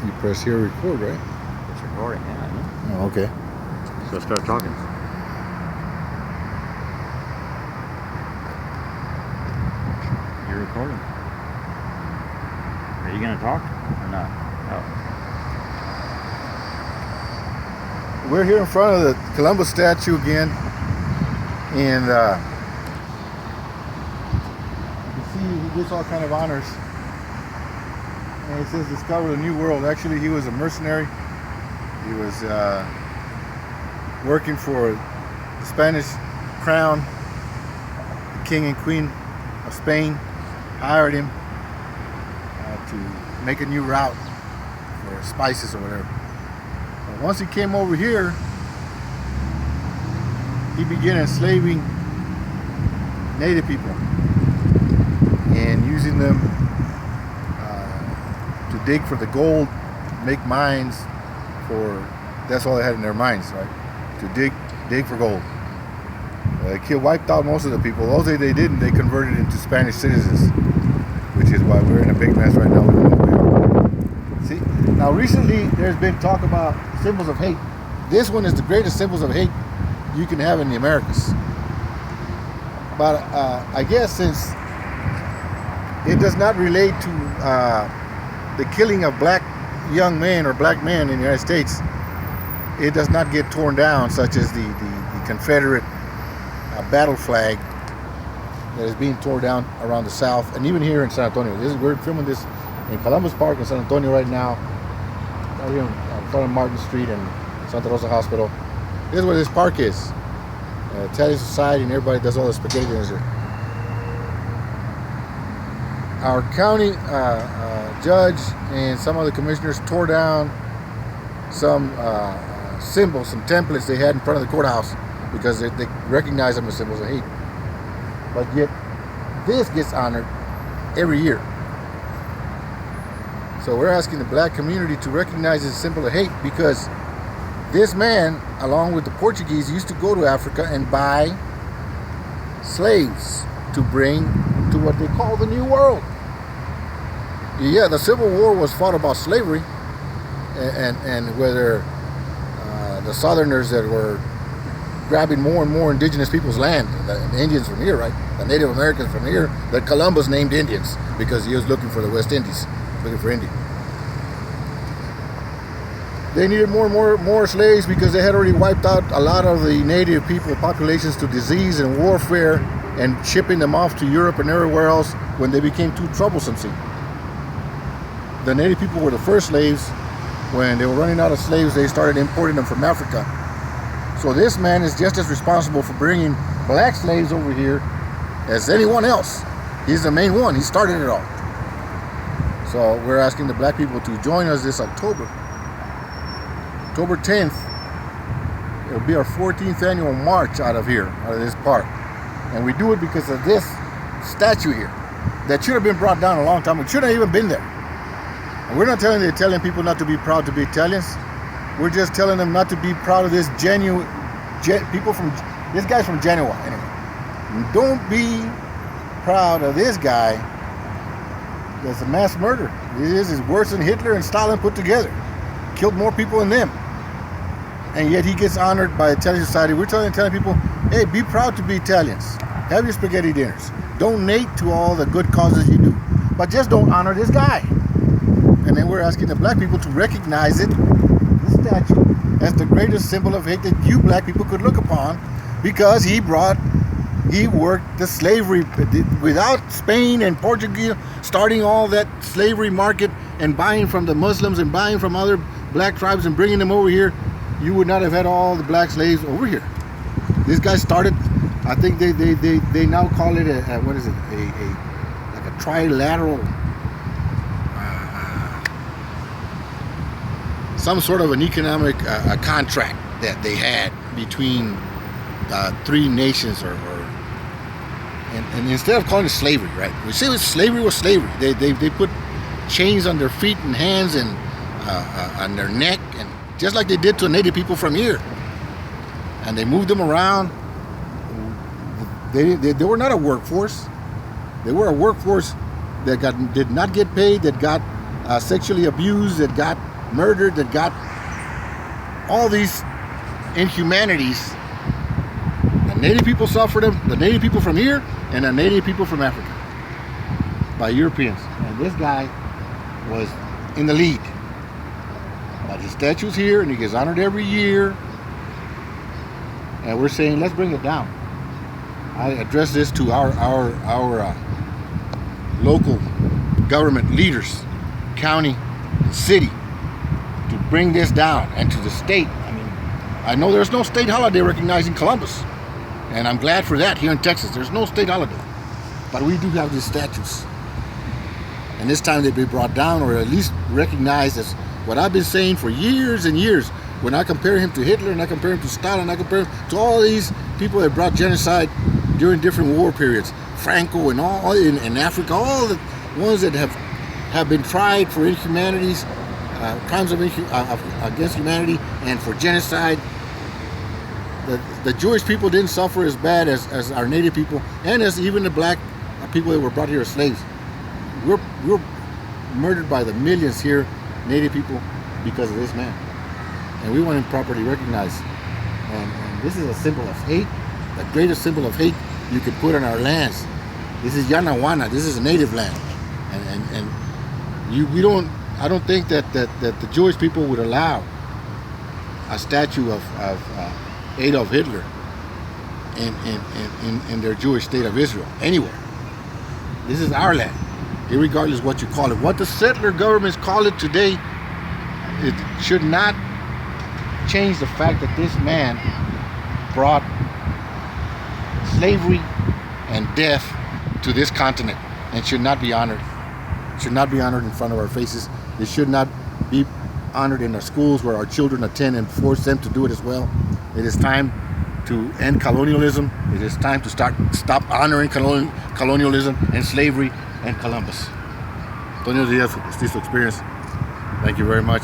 You press here, record, right? It's recording, yeah. Oh, okay. So start talking. You're recording. Are you gonna talk or not? We're here in front of the Columbus statue again, and you can see he gets all kind of honors. And it says discovered a new world. Actually, he was a mercenary. He was working for the Spanish crown. The king and queen of Spain hired him to make a new route for spices or whatever. But once he came over here, he began enslaving native people and using them to dig for the gold, make mines for, that's all they had in their minds, right? To dig for gold. He wiped out most of the people. Those they didn't, they converted into Spanish citizens, which is why we're in a big mess right now. See, now recently there's been talk about symbols of hate. This one is the greatest symbols of hate you can have in the Americas. But I guess since it does not relate to the killing of black young men or black men in the United States, it does not get torn down, such as the Confederate battle flag that is being torn down around the South, and even here in San Antonio. We're filming this in Columbus Park in San Antonio right now, right here in front of Martin Street and Santa Rosa Hospital. This is where this park is. Italian Society, and everybody does all the spaghetti dinners here. Our county judge and some of the commissioners tore down some symbols, some templates they had in front of the courthouse because they recognize them as symbols of hate. But yet, this gets honored every year. So we're asking the black community to recognize this symbol of hate because this man, along with the Portuguese, used to go to Africa and buy slaves to bring to what they call the New World. Yeah, the Civil War was fought about slavery, and whether the Southerners that were grabbing more and more indigenous people's land, the Indians from here, right? The Native Americans from here, that Columbus named Indians because he was looking for the West Indies, looking for India. They needed more and more slaves because they had already wiped out a lot of the native people populations to disease and warfare and shipping them off to Europe and everywhere else when they became too troublesome. See, the native people were the first slaves. When they were running out of slaves, they started importing them from Africa. So this man is just as responsible for bringing black slaves over here as anyone else. He's the main one. He started it all. So we're asking the black people to join us this October 10th. It'll be our 14th annual march out of this park. And we do it because of this statue here that should have been brought down a long time ago. It shouldn't have even been there. And we're not telling the Italian people not to be proud to be Italians. We're just telling them not to be proud of this people from, this guy's from Genoa anyway. Don't be proud of this guy that's a mass murderer. This is worse than Hitler and Stalin put together. Killed more people than them. And yet he gets honored by the Italian Society. We're telling Italian people, hey, be proud to be Italians. Have your spaghetti dinners. Donate to all the good causes you do. But just don't honor this guy. And then we're asking the black people to recognize it, this statue, as the greatest symbol of hate that you black people could look upon, because he worked the slavery without Spain and Portugal starting all that slavery market and buying from the Muslims and buying from other black tribes and bringing them over here. You would not have had all the black slaves over here. This guy started, I think they now call it a what is it, like a trilateral, some sort of an economic contract that they had between three nations, and instead of calling it slavery, right? We say slavery was slavery. They put chains on their feet and hands and on their neck, and just like they did to native people from here, and they moved them around. They were not a workforce. They were a workforce that did not get paid, that got sexually abused, that got murdered, that got all these inhumanities. The native people suffered them, the native people from here and the native people from Africa, by Europeans. And this guy was in the lead. But his statue's here and he gets honored every year. And we're saying, let's bring it down. I address this to our local government leaders, county and city, to bring this down, and to the state. I mean, I know there's no state holiday recognizing Columbus, and I'm glad for that here in Texas. There's no state holiday, but we do have these statues, and this time they've been brought down, or at least recognized as what I've been saying for years and years. When I compare him to Hitler, and I compare him to Stalin, and I compare him to all these people that brought genocide during different war periods, Franco and all in Africa, all the ones that have been tried for inhumanities, crimes of against humanity, and for genocide. The Jewish people didn't suffer as bad as our native people, and as even the black people that were brought here as slaves. We're murdered by the millions here, native people, because of this man. And we want him properly recognized. And this is a symbol of hate, the greatest symbol of hate you could put on our lands. This is Yanawana. This is a native land. And I don't think that the Jewish people would allow a statue of Adolf Hitler in their Jewish state of Israel anywhere. This is our land, irregardless what you call it. What the settler governments call it today, it should not change the fact that this man brought slavery and death to this continent, and should not be honored. Should not be honored in front of our faces. It should not be honored in our schools where our children attend, and force them to do it as well. It is time to end colonialism. It is time to stop honoring colonialism and slavery and Columbus. Antonio Diaz, Mestizo Experience. Thank you very much.